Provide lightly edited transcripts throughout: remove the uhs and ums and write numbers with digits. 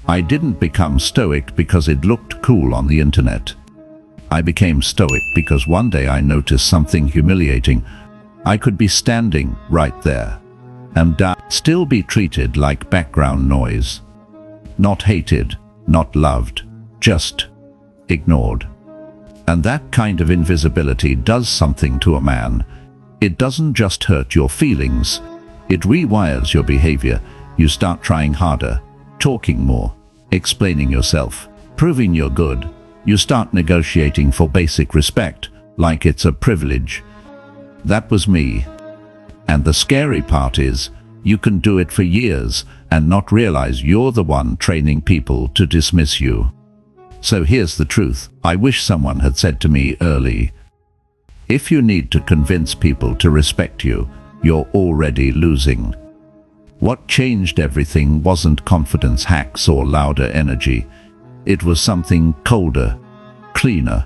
I didn't become Stoic because it looked cool on the internet. I became Stoic because one day I noticed something humiliating. I could be standing right there and still be treated like background noise. Not hated, not loved, just ignored. And that kind of invisibility does something to a man. It doesn't just hurt your feelings, it rewires your behavior. You start trying harder, talking more, explaining yourself, proving you're good. You start negotiating for basic respect, like it's a privilege. That was me. And the scary part is, you can do it for years and not realize you're the one training people to dismiss you. So here's the truth. I wish someone had said to me early, if you need to convince people to respect you, you're already losing. What changed everything wasn't confidence hacks or louder energy. It was something colder, cleaner.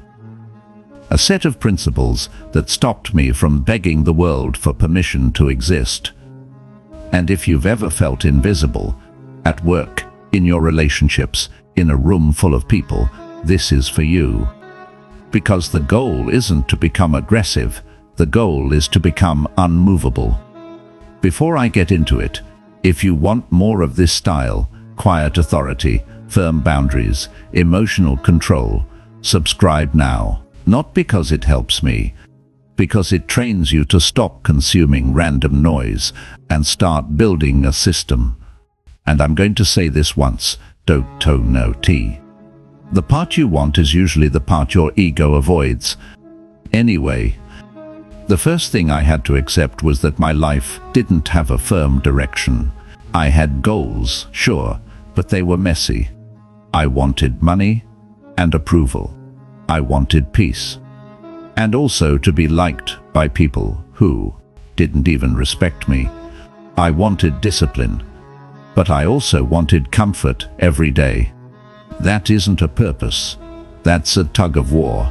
A set of principles that stopped me from begging the world for permission to exist. And if you've ever felt invisible, at work, in your relationships, in a room full of people, this is for you. Because the goal isn't to become aggressive, the goal is to become unmovable. Before I get into it, if you want more of this style, quiet authority, firm boundaries, emotional control, subscribe now. Not because it helps me, because it trains you to stop consuming random noise and start building a system. And I'm going to say this once, don't tone no tea. The part you want is usually the part your ego avoids. Anyway, the first thing I had to accept was that my life didn't have a firm direction. I had goals, sure, but they were messy. I wanted money and approval. I wanted peace. And also to be liked by people who didn't even respect me. I wanted discipline, but I also wanted comfort every day. That isn't a purpose. That's a tug of war.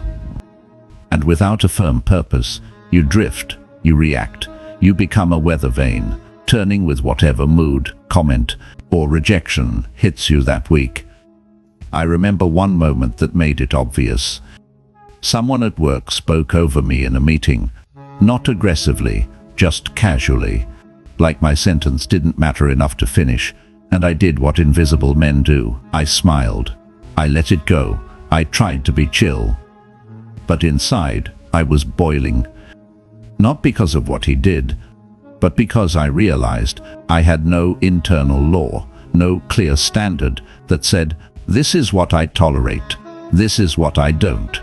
And without a firm purpose, you drift, you react, you become a weather vane, turning with whatever mood, comment, or rejection hits you that week. I remember one moment that made it obvious. Someone at work spoke over me in a meeting, not aggressively, just casually, like my sentence didn't matter enough to finish, and I did what invisible men do. I smiled. I let it go. I tried to be chill. But inside, I was boiling. Not because of what he did, but because I realized I had no internal law, no clear standard that said, this is what I tolerate, this is what I don't.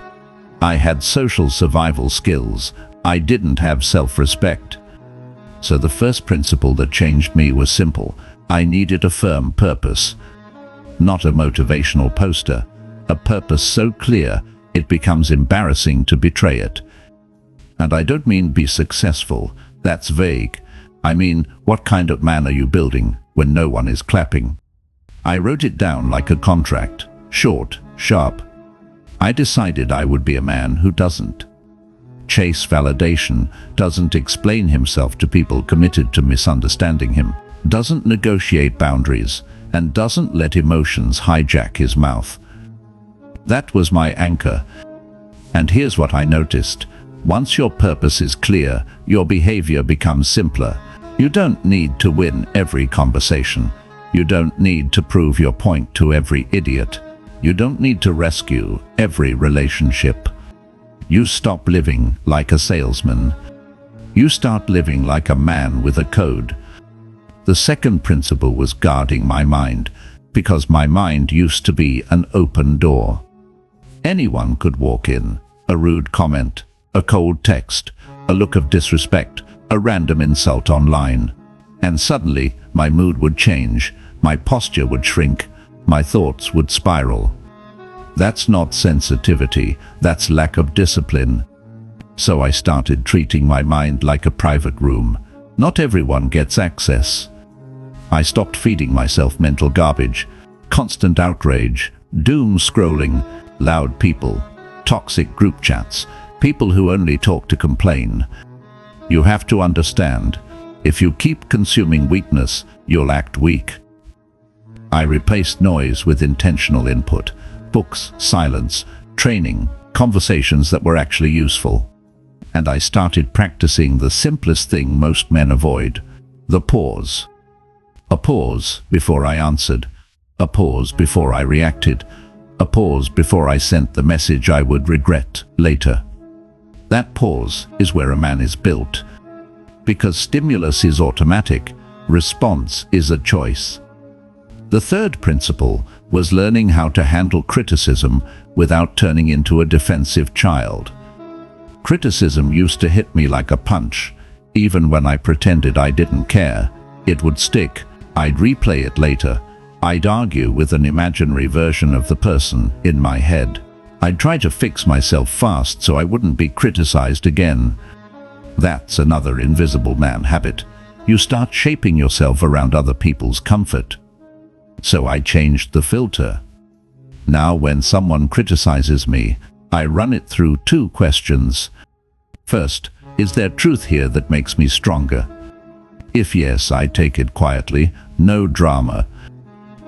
I had social survival skills. I didn't have self-respect. So the first principle that changed me was simple. I needed a firm purpose. Not a motivational poster. A purpose so clear, it becomes embarrassing to betray it. And I don't mean be successful. That's vague. I mean, what kind of man are you building when no one is clapping? I wrote it down like a contract. Short, sharp. I decided I would be a man who doesn't chase validation, doesn't explain himself to people committed to misunderstanding him, doesn't negotiate boundaries, and doesn't let emotions hijack his mouth. That was my anchor. And here's what I noticed. Once your purpose is clear, your behavior becomes simpler. You don't need to win every conversation. You don't need to prove your point to every idiot. You don't need to rescue every relationship. You stop living like a salesman. You start living like a man with a code. The second principle was guarding my mind, because my mind used to be an open door. Anyone could walk in. A rude comment, a cold text, a look of disrespect, a random insult online. And suddenly, my mood would change, my posture would shrink, my thoughts would spiral. That's not sensitivity, that's lack of discipline. So I started treating my mind like a private room. Not everyone gets access. I stopped feeding myself mental garbage, constant outrage, doom scrolling, loud people, toxic group chats, people who only talk to complain. You have to understand, if you keep consuming weakness, you'll act weak. I replaced noise with intentional input. Books, silence, training, conversations that were actually useful. And I started practicing the simplest thing most men avoid: the pause. A pause before I answered. A pause before I reacted. A pause before I sent the message I would regret later. That pause is where a man is built. Because stimulus is automatic, response is a choice. The third principle was learning how to handle criticism without turning into a defensive child. Criticism used to hit me like a punch. Even when I pretended I didn't care, it would stick. I'd replay it later. I'd argue with an imaginary version of the person in my head. I'd try to fix myself fast so I wouldn't be criticized again. That's another invisible man habit. You start shaping yourself around other people's comfort. So I changed the filter. Now when someone criticizes me, I run it through two questions. First, is there truth here that makes me stronger? If yes, I take it quietly, no drama.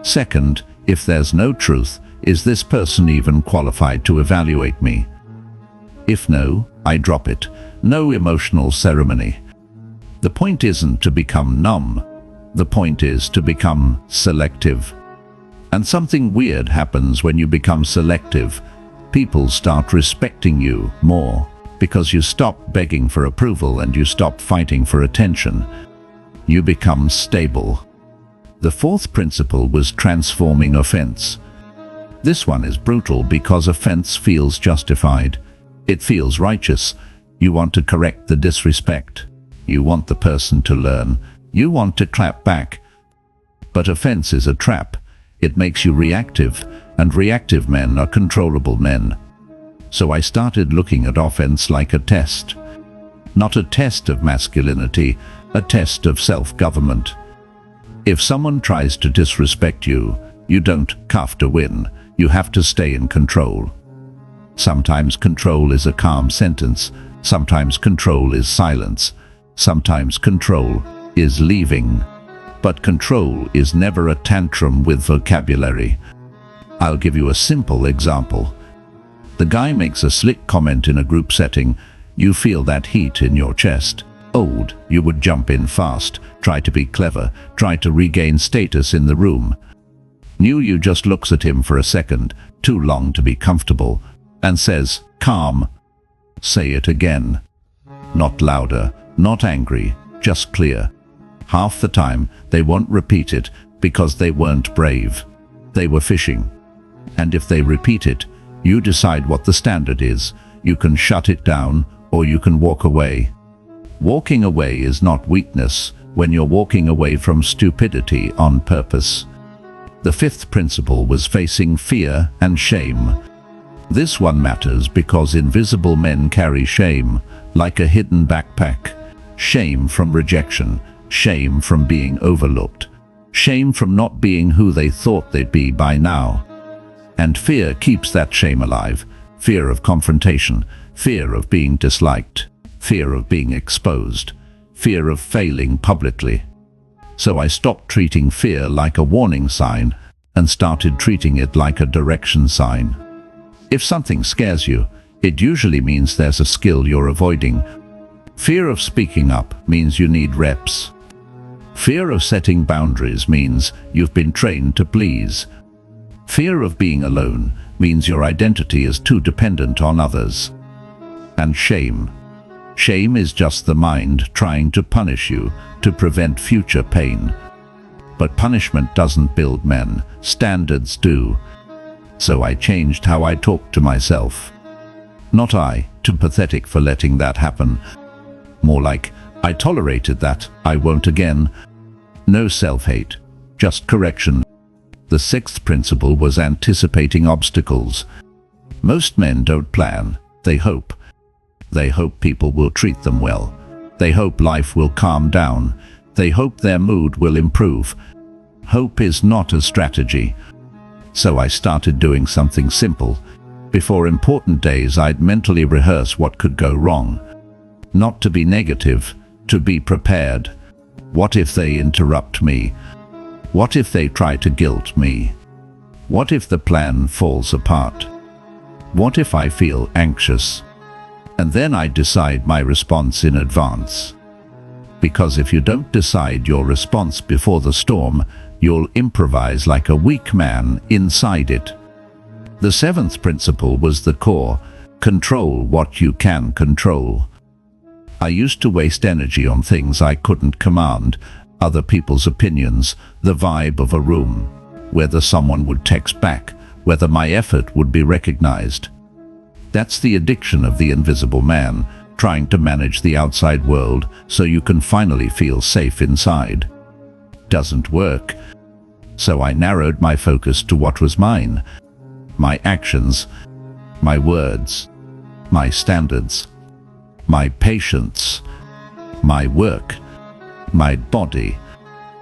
Second, if there's no truth, is this person even qualified to evaluate me? If no, I drop it. No emotional ceremony. The point isn't to become numb. The point is to become selective. And something weird happens when you become selective. People start respecting you more because you stop begging for approval and you stop fighting for attention. You become stable. The fourth principle was transforming offense. This one is brutal because offense feels justified. It feels righteous. You want to correct the disrespect. You want the person to learn. You want to clap back. But offense is a trap. It makes you reactive, and reactive men are controllable men. So I started looking at offense like a test. Not a test of masculinity, a test of self-government. If someone tries to disrespect you, you don't have to win. You have to stay in control. Sometimes control is a calm sentence. Sometimes control is silence. Sometimes control is leaving. But control is never a tantrum with vocabulary. I'll give you a simple example. The guy makes a slick comment in a group setting. You feel that heat in your chest. Old, you would jump in fast, try to be clever, try to regain status in the room. New, you just looks at him for a second, too long to be comfortable, and says, calm. Say it again. Not louder, not angry, just clear. Half the time, they won't repeat it because they weren't brave. They were fishing. And if they repeat it, you decide what the standard is. You can shut it down, or you can walk away. Walking away is not weakness when you're walking away from stupidity on purpose. The fifth principle was facing fear and shame. This one matters because invisible men carry shame like a hidden backpack. Shame from rejection, shame from being overlooked, shame from not being who they thought they'd be by now. And fear keeps that shame alive. Fear of confrontation, fear of being disliked, fear of being exposed, fear of failing publicly. So I stopped treating fear like a warning sign and started treating it like a direction sign. If something scares you, it usually means there's a skill you're avoiding. Fear of speaking up means you need reps. Fear of setting boundaries means you've been trained to please. Fear of being alone means your identity is too dependent on others. And shame. Shame is just the mind trying to punish you to prevent future pain. But punishment doesn't build men, standards do. So I changed how I talk to myself. Not I, too pathetic for letting that happen. More like, I tolerated that, I won't again. No self-hate, just correction. The sixth principle was anticipating obstacles. Most men don't plan, they hope. They hope people will treat them well. They hope life will calm down. They hope their mood will improve. Hope is not a strategy. So I started doing something simple. Before important days, I'd mentally rehearse what could go wrong. Not to be negative, to be prepared. What if they interrupt me? What if they try to guilt me? What if the plan falls apart? What if I feel anxious? And then I decide my response in advance. Because if you don't decide your response before the storm, you'll improvise like a weak man inside it. The seventh principle was the core: control what you can control. I used to waste energy on things I couldn't command: other people's opinions, the vibe of a room, whether someone would text back, whether my effort would be recognized. That's the addiction of the invisible man, trying to manage the outside world so you can finally feel safe inside. Doesn't work. So I narrowed my focus to what was mine: my actions, my words, my standards, my patience, my work, my body,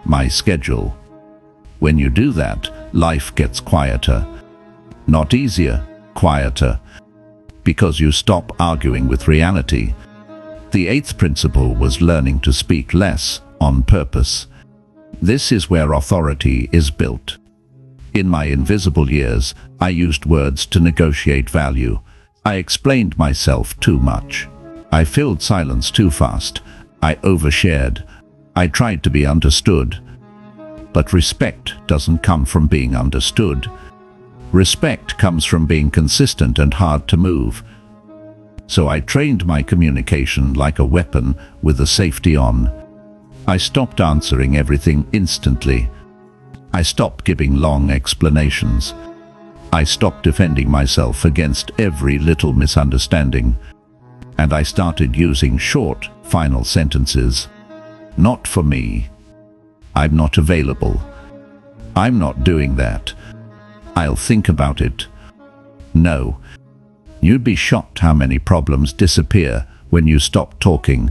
my schedule. When you do that, life gets quieter. Not easier, quieter. Because you stop arguing with reality. The eighth principle was learning to speak less, on purpose. This is where authority is built. In my invisible years, I used words to negotiate value. I explained myself too much. I filled silence too fast. I overshared. I tried to be understood. But respect doesn't come from being understood. Respect comes from being consistent and hard to move. So I trained my communication like a weapon with the safety on. I stopped answering everything instantly. I stopped giving long explanations. I stopped defending myself against every little misunderstanding. And I started using short, final sentences. Not for me. I'm not available. I'm not doing that. I'll think about it. No. You'd be shocked how many problems disappear when you stop talking.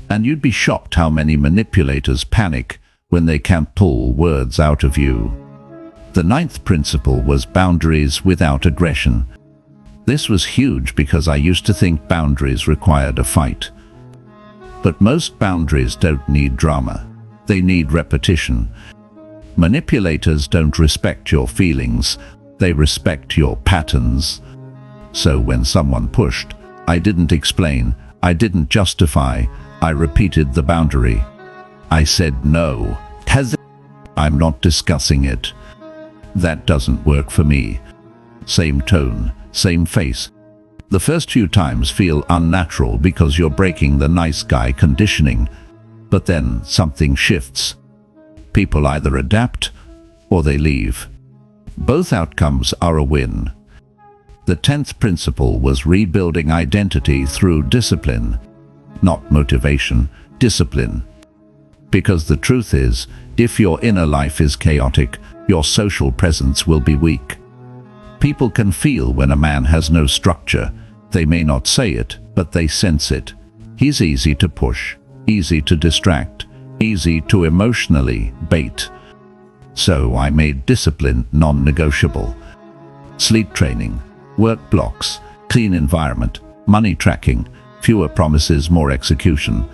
And you'd be shocked how many manipulators panic when they can't pull words out of you. The ninth principle was boundaries without aggression. This was huge because I used to think boundaries required a fight. But most boundaries don't need drama. They need repetition. Manipulators don't respect your feelings. They respect your patterns. So when someone pushed, I didn't explain. I didn't justify. I repeated the boundary. I said no. I'm not discussing it. That doesn't work for me. Same tone, same face. The first few times feel unnatural because you're breaking the nice guy conditioning. But then something shifts. People either adapt or they leave. Both outcomes are a win. The 10th principle was rebuilding identity through discipline. Not motivation, discipline. Because the truth is, if your inner life is chaotic, your social presence will be weak. People can feel when a man has no structure. They may not say it, but they sense it. He's easy to push, easy to distract, easy to emotionally bait. So I made discipline non-negotiable. Sleep training, work blocks, clean environment, money tracking, fewer promises, more execution.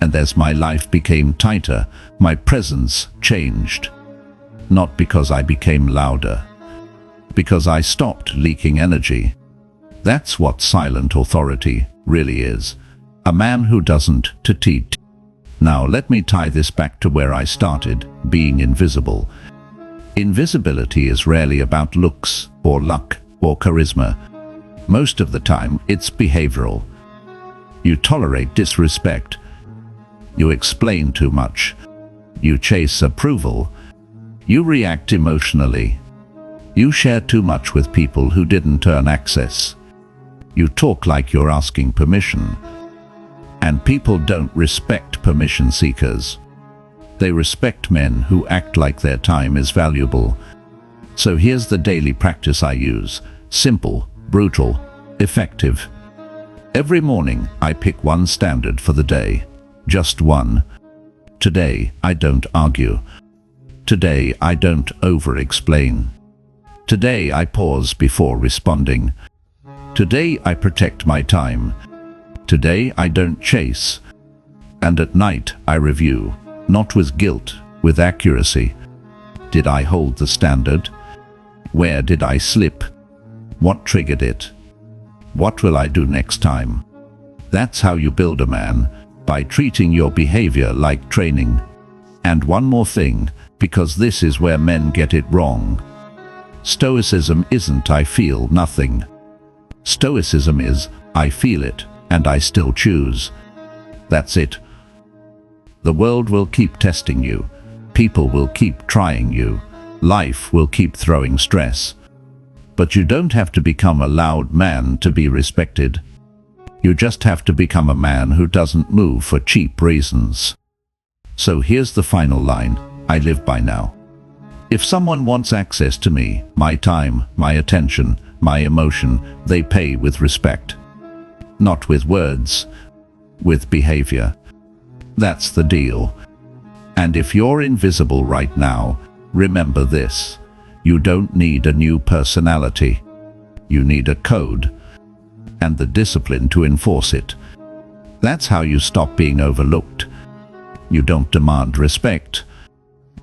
And as my life became tighter, my presence changed. Not because I became louder, because I stopped leaking energy. That's what silent authority really is. A man who doesn't teach. Now let me tie this back to where I started, being invisible. Invisibility is rarely about looks, or luck, or charisma. Most of the time, it's behavioral. You tolerate disrespect. You explain too much. You chase approval. You react emotionally. You share too much with people who didn't earn access. You talk like you're asking permission. And people don't respect permission seekers. They respect men who act like their time is valuable. So here's the daily practice I use. Simple, brutal, effective. Every morning I pick one standard for the day. Just one. Today I don't argue. Today I don't over-explain. Today I pause before responding. Today I protect my time. Today I don't chase. And at night I review, not with guilt, with accuracy. Did I hold the standard? Where did I slip? What triggered it? What will I do next time? That's how you build a man, by treating your behavior like training. And one more thing, because this is where men get it wrong. Stoicism isn't I feel nothing. Stoicism is, I feel it, and I still choose. That's it. The world will keep testing you. People will keep trying you. Life will keep throwing stress. But you don't have to become a loud man to be respected. You just have to become a man who doesn't move for cheap reasons. So here's the final line I live by now. If someone wants access to me, my time, my attention, my emotion, they pay with respect. Not with words, with behavior. That's the deal. And if you're invisible right now, remember this. You don't need a new personality. You need a code and the discipline to enforce it. That's how you stop being overlooked. You don't demand respect.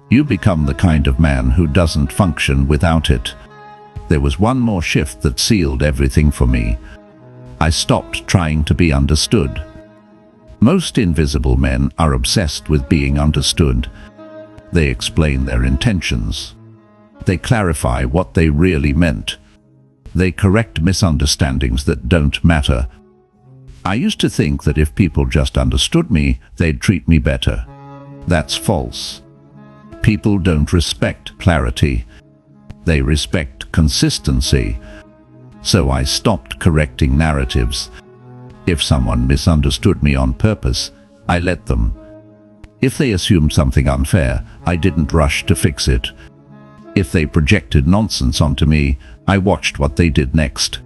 You become the kind of man who doesn't function without it. There was one more shift that sealed everything for me. I stopped trying to be understood. Most invisible men are obsessed with being understood. They explain their intentions. They clarify what they really meant. They correct misunderstandings that don't matter. I used to think that if people just understood me, they'd treat me better. That's false. People don't respect clarity. They respect consistency. So I stopped correcting narratives. If someone misunderstood me on purpose, I let them. If they assumed something unfair, I didn't rush to fix it. If they projected nonsense onto me, I watched what they did next.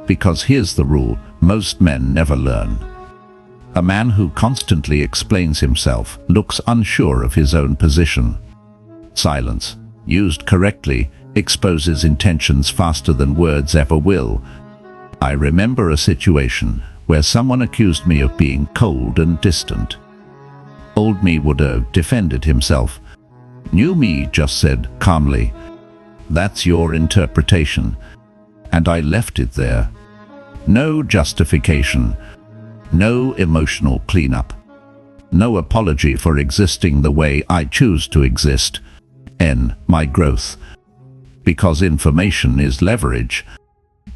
Because here's the rule, most men never learn. A man who constantly explains himself looks unsure of his own position. Silence, used correctly, exposes intentions faster than words ever will. I remember a situation where someone accused me of being cold and distant. Old me would have defended himself. New me just said calmly, "That's your interpretation." And I left it there. No justification. No emotional cleanup. No apology for existing the way I choose to exist. My growth. Because information is leverage.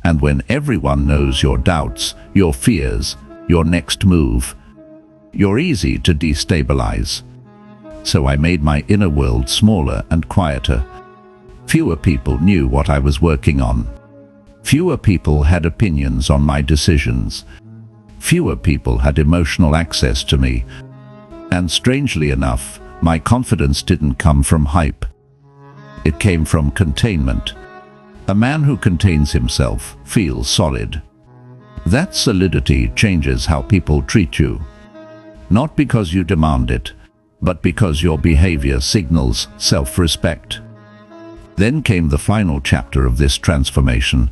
And when everyone knows your doubts, your fears, your next move, you're easy to destabilize. So I made my inner world smaller and quieter. Fewer people knew what I was working on. Fewer people had opinions on my decisions. Fewer people had emotional access to me. And strangely enough, my confidence didn't come from hype. It came from containment. A man who contains himself feels solid. That solidity changes how people treat you. Not because you demand it, but because your behavior signals self-respect. Then came the final chapter of this transformation,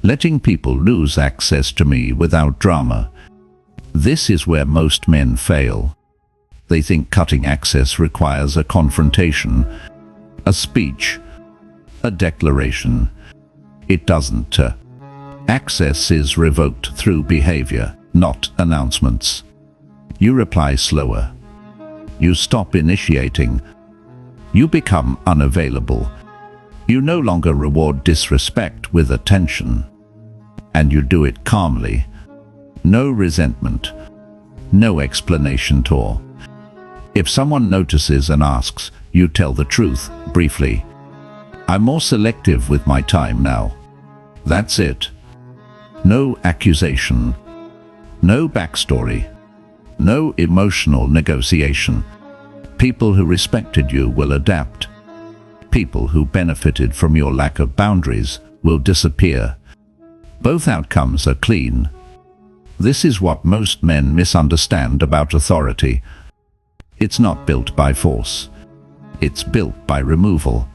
letting people lose access to me without drama. This is where most men fail. They think cutting access requires a confrontation, a speech, a declaration. It doesn't. Access is revoked through behavior, not announcements. You reply slower. You stop initiating. You become unavailable. You no longer reward disrespect with attention. And you do it calmly. No resentment. No explanation tour. If someone notices and asks, you tell the truth, briefly. I'm more selective with my time now. That's it. No accusation. No backstory. No emotional negotiation. People who respected you will adapt. People who benefited from your lack of boundaries will disappear. Both outcomes are clean. This is what most men misunderstand about authority. It's not built by force. It's built by removal.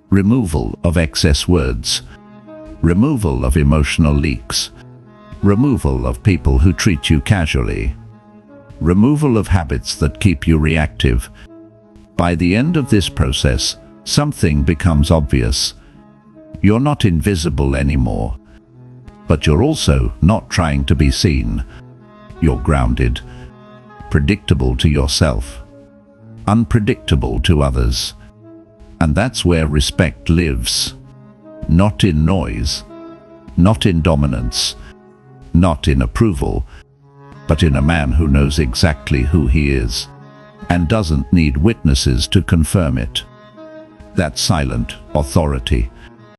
Removal of excess words. Removal of emotional leaks. Removal of people who treat you casually. Removal of habits that keep you reactive. By the end of this process, something becomes obvious. You're not invisible anymore, but you're also not trying to be seen. You're grounded, predictable to yourself, unpredictable to others. And that's where respect lives. Not in noise, not in dominance, not in approval, but in a man who knows exactly who he is and doesn't need witnesses to confirm it. That silent authority